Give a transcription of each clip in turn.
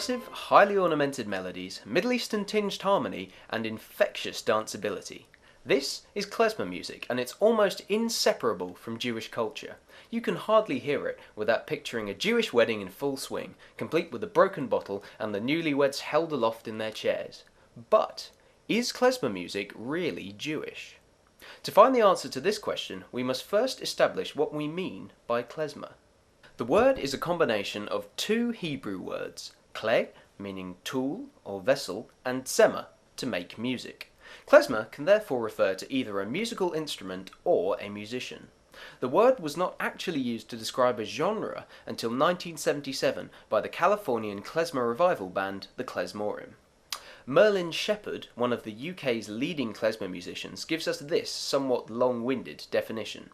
expressive, highly ornamented melodies, Middle Eastern tinged harmony, and infectious danceability. This is klezmer music, and it's almost inseparable from Jewish culture. You can hardly hear it without picturing a Jewish wedding in full swing, complete with a broken bottle and the newlyweds held aloft in their chairs. But is klezmer music really Jewish? To find the answer to this question, we must first establish what we mean by klezmer. The word is a combination of two Hebrew words, kle, meaning tool or vessel, and tzemer, to make music. Klezmer can therefore refer to either a musical instrument or a musician. The word was not actually used to describe a genre until 1977 by the Californian klezmer revival band, the Klezmorim. Merlin Shepherd, one of the UK's leading klezmer musicians, gives us this somewhat long-winded definition.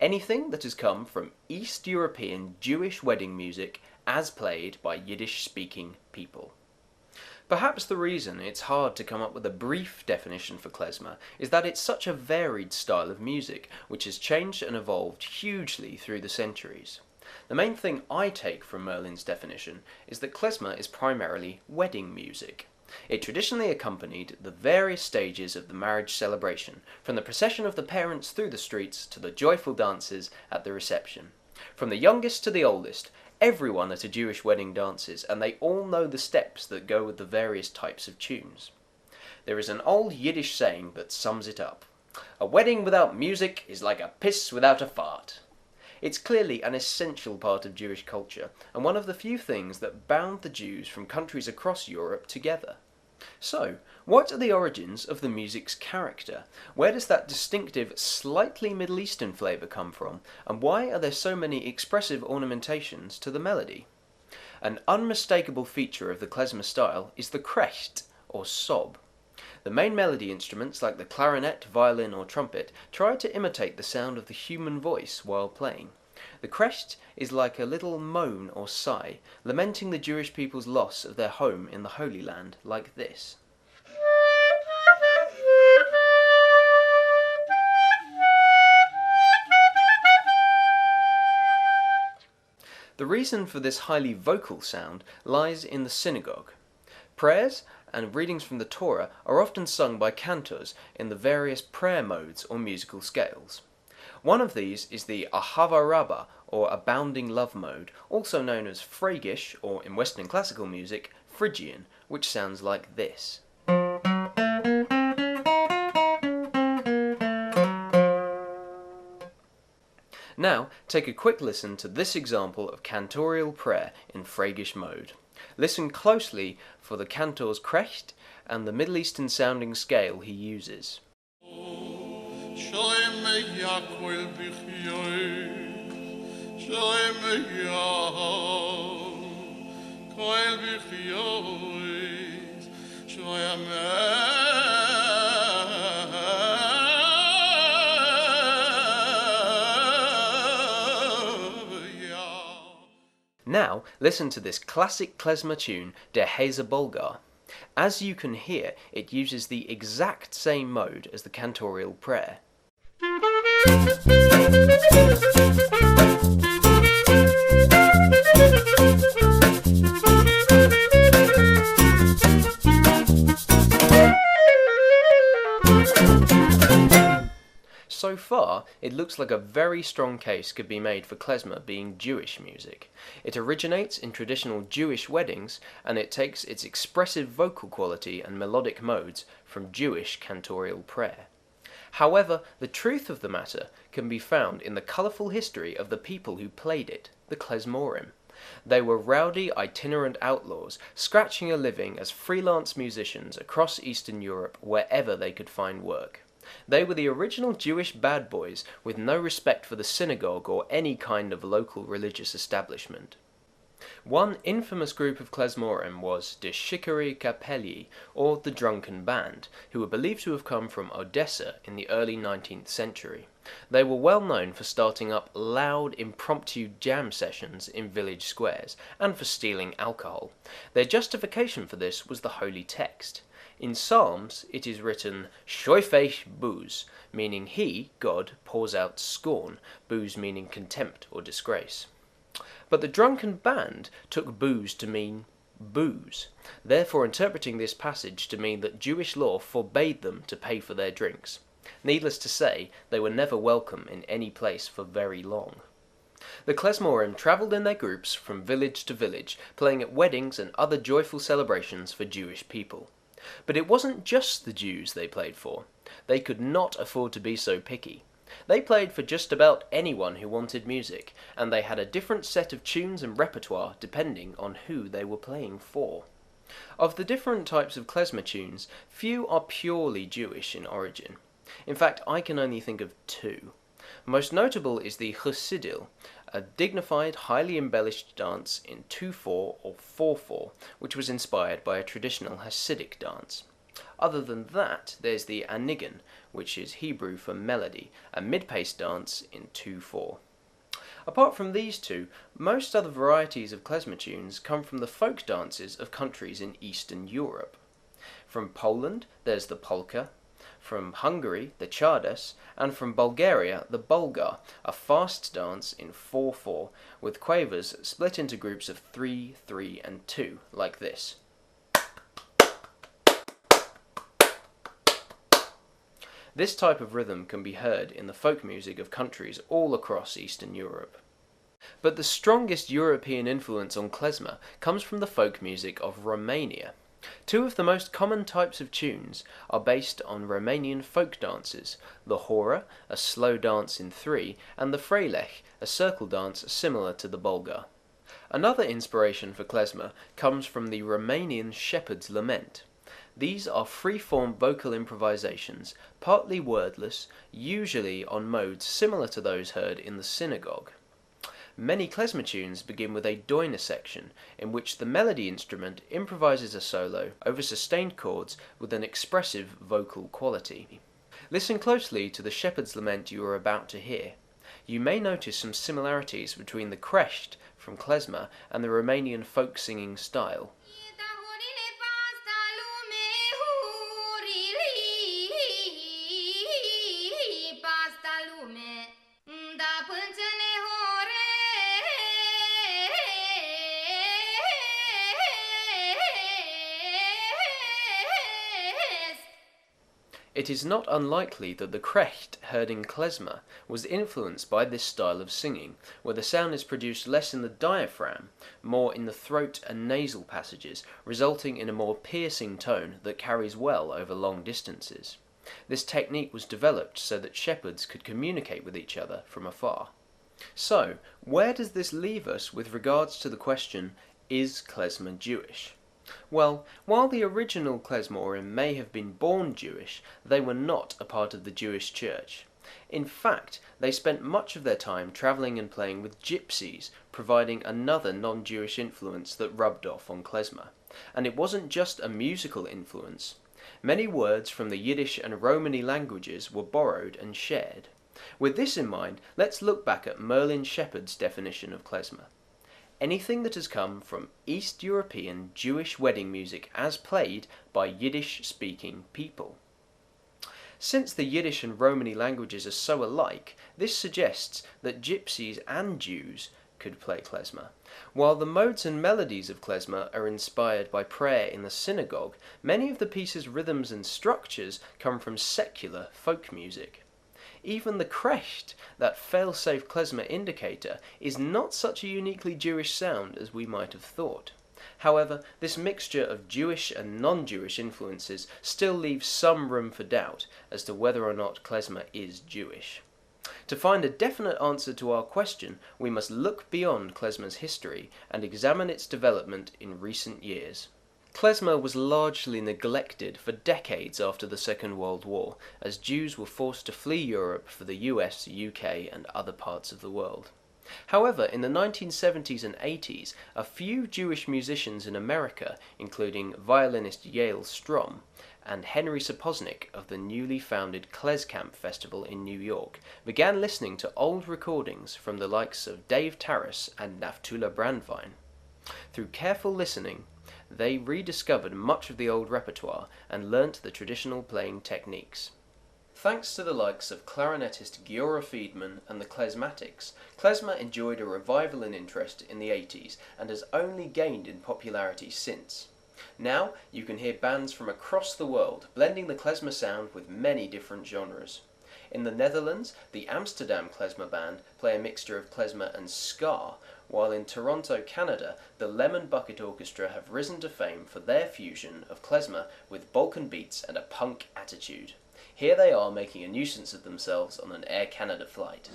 Anything that has come from East European Jewish wedding music as played by Yiddish-speaking people. Perhaps the reason it's hard to come up with a brief definition for klezmer is that it's such a varied style of music, which has changed and evolved hugely through the centuries. The main thing I take from Merlin's definition is that klezmer is primarily wedding music. It traditionally accompanied the various stages of the marriage celebration, from the procession of the parents through the streets to the joyful dances at the reception. From the youngest to the oldest, everyone at a Jewish wedding dances, and they all know the steps that go with the various types of tunes. There is an old Yiddish saying that sums it up. A wedding without music is like a piss without a fart. It's clearly an essential part of Jewish culture, and one of the few things that bound the Jews from countries across Europe together. So, what are the origins of the music's character? Where does that distinctive, slightly Middle Eastern flavour come from, and why are there so many expressive ornamentations to the melody? An unmistakable feature of the klezmer style is the krecht, or sob. The main melody instruments, like the clarinet, violin or trumpet, try to imitate the sound of the human voice while playing. The krecht is like a little moan or sigh, lamenting the Jewish people's loss of their home in the Holy Land, like this. The reason for this highly vocal sound lies in the synagogue. Prayers and readings from the Torah are often sung by cantors in the various prayer modes or musical scales. One of these is the Ahava Rabbah, or abounding love mode, also known as Phrygish, or in Western classical music, Phrygian, which sounds like this. Now, take a quick listen to this example of cantorial prayer in Phrygish mode. Listen closely for the cantor's krecht and the Middle Eastern sounding scale he uses. Now, listen to this classic klezmer tune, Der Heze Bulgar. As you can hear, it uses the exact same mode as the cantorial prayer. So far, it looks like a very strong case could be made for klezmer being Jewish music. It originates in traditional Jewish weddings, and it takes its expressive vocal quality and melodic modes from Jewish cantorial prayer. However, the truth of the matter can be found in the colourful history of the people who played it, the Klezmorim. They were rowdy, itinerant outlaws, scratching a living as freelance musicians across Eastern Europe wherever they could find work. They were the original Jewish bad boys with no respect for the synagogue or any kind of local religious establishment. One infamous group of Klezmorim was the Shikari Kapeli, or the Drunken Band, who were believed to have come from Odessa in the early 19th century. They were well known for starting up loud, impromptu jam sessions in village squares, and for stealing alcohol. Their justification for this was the holy text. In Psalms, it is written, Shoifech booze, meaning he, God, pours out scorn, booze meaning contempt or disgrace. But the Drunken Band took booze to mean booze, therefore interpreting this passage to mean that Jewish law forbade them to pay for their drinks. Needless to say, they were never welcome in any place for very long. The Klezmorim travelled in their groups from village to village, playing at weddings and other joyful celebrations for Jewish people. But it wasn't just the Jews they played for. They could not afford to be so picky. They played for just about anyone who wanted music, and they had a different set of tunes and repertoire depending on who they were playing for. Of the different types of klezmer tunes, few are purely Jewish in origin. In fact, I can only think of two. Most notable is the Chusidil, a dignified, highly embellished dance in 2/4 or 4/4, which was inspired by a traditional Hasidic dance. Other than that, there's the Anigan, which is Hebrew for melody, a mid-pace dance in 2/4. Apart from these two, most other varieties of klezmer tunes come from the folk dances of countries in Eastern Europe. From Poland, there's the polka, from Hungary, the czardas, and from Bulgaria, the bulgar, a fast dance in 4/4, with quavers split into groups of 3, 3, and 2, like this. This type of rhythm can be heard in the folk music of countries all across Eastern Europe. But the strongest European influence on klezmer comes from the folk music of Romania. Two of the most common types of tunes are based on Romanian folk dances, the hora, a slow dance in 3, and the freilech, a circle dance similar to the bulgar. Another inspiration for klezmer comes from the Romanian shepherd's lament. These are free-form vocal improvisations, partly wordless, usually on modes similar to those heard in the synagogue. Many klezmer tunes begin with a doina section, in which the melody instrument improvises a solo over sustained chords with an expressive vocal quality. Listen closely to the shepherd's lament you are about to hear. You may notice some similarities between the krești from klezmer and the Romanian folk singing style. It is not unlikely that the krești heard in klezmer was influenced by this style of singing, where the sound is produced less in the diaphragm, more in the throat and nasal passages, resulting in a more piercing tone that carries well over long distances. This technique was developed so that shepherds could communicate with each other from afar. So, where does this leave us with regards to the question, is klezmer Jewish? Well, while the original Klezmorim may have been born Jewish, they were not a part of the Jewish church. In fact, they spent much of their time travelling and playing with gypsies, providing another non-Jewish influence that rubbed off on klezmer. And it wasn't just a musical influence. Many words from the Yiddish and Romany languages were borrowed and shared. With this in mind, let's look back at Merlin Shepherd's definition of klezmer. Anything that has come from East European Jewish wedding music as played by Yiddish-speaking people. Since the Yiddish and Romany languages are so alike, this suggests that gypsies and Jews could play klezmer. While the modes and melodies of klezmer are inspired by prayer in the synagogue, many of the piece's rhythms and structures come from secular folk music. Even the krești, that fail-safe klezmer indicator, is not such a uniquely Jewish sound as we might have thought. However, this mixture of Jewish and non-Jewish influences still leaves some room for doubt as to whether or not klezmer is Jewish. To find a definite answer to our question, we must look beyond klezmer's history and examine its development in recent years. Klezmer was largely neglected for decades after the Second World War, as Jews were forced to flee Europe for the US, UK, and other parts of the world. However, in the 1970s and 80s, a few Jewish musicians in America, including violinist Yael Strom and Henry Sapoznik of the newly founded Klezkamp Festival in New York, began listening to old recordings from the likes of Dave Tarras and Naftula Brandwein. Through careful listening, they rediscovered much of the old repertoire and learnt the traditional playing techniques. Thanks to the likes of clarinetist Giora Friedman and the Klezmatics, klezmer enjoyed a revival in interest in the 80s and has only gained in popularity since. Now you can hear bands from across the world blending the klezmer sound with many different genres. In the Netherlands, the Amsterdam Klezmer Band play a mixture of klezmer and ska, while in Toronto, Canada, the Lemon Bucket Orchestra have risen to fame for their fusion of klezmer with Balkan beats and a punk attitude. Here they are making a nuisance of themselves on an Air Canada flight.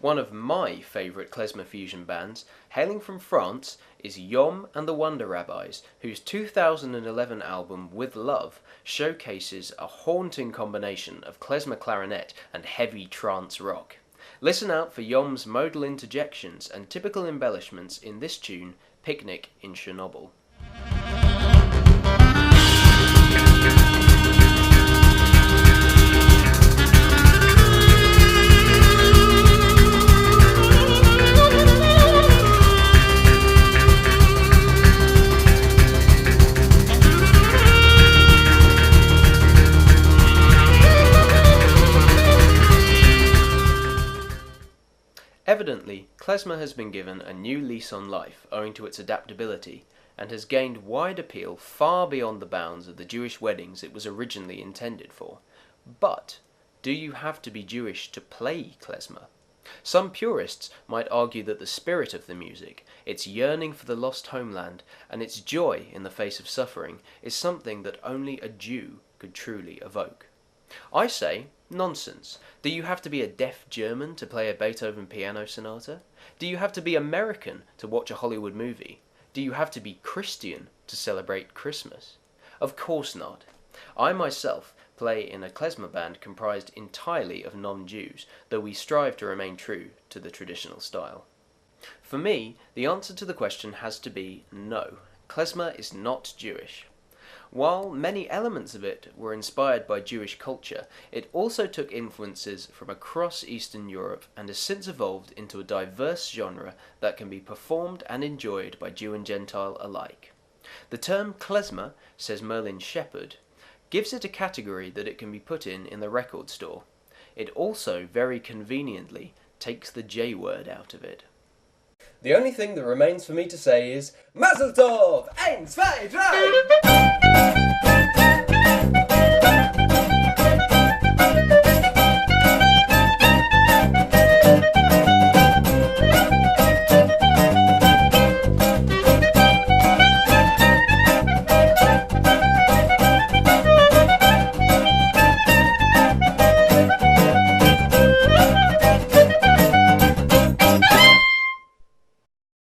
One of my favourite klezmer fusion bands, hailing from France, is Yom and the Wonder Rabbis, whose 2011 album With Love showcases a haunting combination of klezmer clarinet and heavy trance rock. Listen out for Yom's modal interjections and typical embellishments in this tune, Picnic in Chernobyl. Evidently, klezmer has been given a new lease on life owing to its adaptability, and has gained wide appeal far beyond the bounds of the Jewish weddings it was originally intended for. But, do you have to be Jewish to play klezmer? Some purists might argue that the spirit of the music, its yearning for the lost homeland, and its joy in the face of suffering, is something that only a Jew could truly evoke. I say, nonsense. Do you have to be a deaf German to play a Beethoven piano sonata? Do you have to be American to watch a Hollywood movie? Do you have to be Christian to celebrate Christmas? Of course not. I myself play in a klezmer band comprised entirely of non-Jews, though we strive to remain true to the traditional style. For me, the answer to the question has to be no. Klezmer is not Jewish. While many elements of it were inspired by Jewish culture, it also took influences from across Eastern Europe and has since evolved into a diverse genre that can be performed and enjoyed by Jew and Gentile alike. The term klezmer, says Merlin Shepherd, gives it a category that it can be put in the record store. It also, very conveniently, takes the J word out of it. The only thing that remains for me to say is Mazel Tov! 1, 2, 3!